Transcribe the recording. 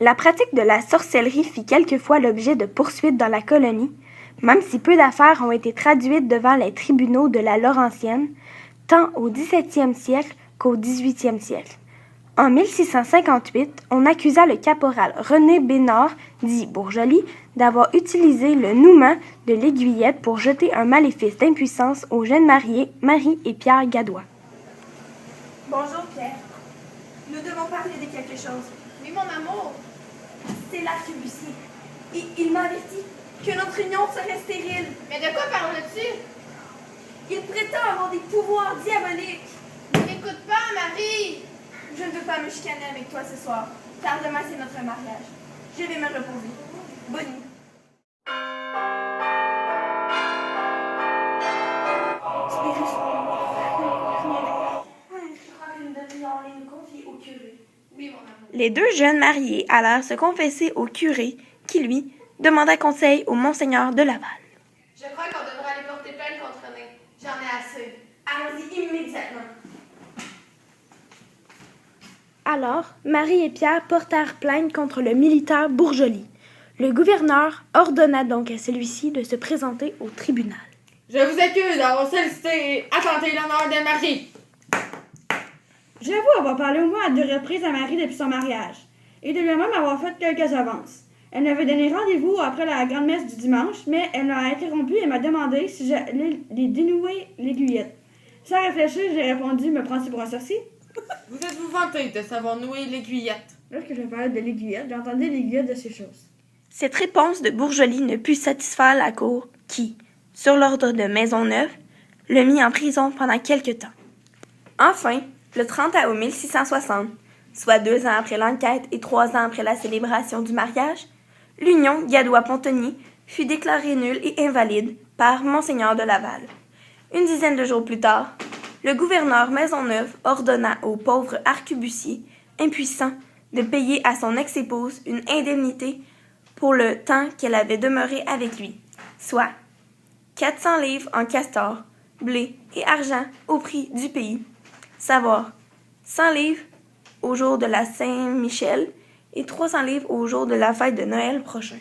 La pratique de la sorcellerie fit quelquefois l'objet de poursuites dans la colonie, même si peu d'affaires ont été traduites devant les tribunaux de la Laurentienne, tant au 17e siècle qu'au 18e siècle. En 1658, on accusa le caporal René Bénard, dit Bourjoli, d'avoir utilisé le nouement de l'aiguillette pour jeter un maléfice d'impuissance aux jeunes mariés Marie et Pierre Gadois. Bonjour Pierre. Nous devons parler de quelque chose. Oui, mon amour. C'est l'arquebusier. Il m'a averti que notre union serait stérile. Mais de quoi parles-tu? Il prétend avoir des pouvoirs diaboliques. N'écoute pas, Marie. Je ne veux pas me chicaner avec toi ce soir, car demain c'est notre mariage. Je vais me reposer. Bonne nuit. Je crois que nous devrions aller nous confier au curé. Oui, mon amour. Les deux jeunes mariés allèrent se confesser au curé, qui, lui, demanda conseil au monseigneur de Laval. Je crois qu'on devrait aller porter plainte contre René. J'en ai assez. Allons-y immédiatement. Alors, Marie et Pierre portèrent plainte contre le militaire Bourjoli. Le gouverneur ordonna donc à celui-ci de se présenter au tribunal. Je vous accuse d'avoir sollicité et attenté l'honneur de Marie. J'avoue avoir parlé au moins à 2 reprises à Marie depuis son mariage, et de lui-même avoir fait quelques avances. Elle m'avait donné rendez-vous après la grande messe du dimanche, mais elle m'a interrompu et m'a demandé si j'allais dénouer l'aiguillette. Sans réfléchir, j'ai répondu « Me prends-tu pour un sorcier? » Vous êtes-vous vanté de savoir nouer l'aiguillette? Lorsque je parlais de l'aiguillette, j'entendais l'aiguillette de ces choses. Cette réponse de Bourjoli ne put satisfaire la cour qui, sur l'ordre de Maisonneuve, le mit en prison pendant quelque temps. Enfin, le 30 août 1660, soit 2 ans après l'enquête et 3 ans après la célébration du mariage, l'union Gadois-Pontoni fut déclarée nulle et invalide par Monseigneur de Laval. Une dizaine de jours plus tard, le gouverneur Maisonneuve ordonna au pauvre arquebusier, impuissant, de payer à son ex-épouse une indemnité pour le temps qu'elle avait demeuré avec lui, soit 400 livres en castor, blé et argent au prix du pays, savoir 100 livres au jour de la Saint-Michel et 300 livres au jour de la fête de Noël prochain.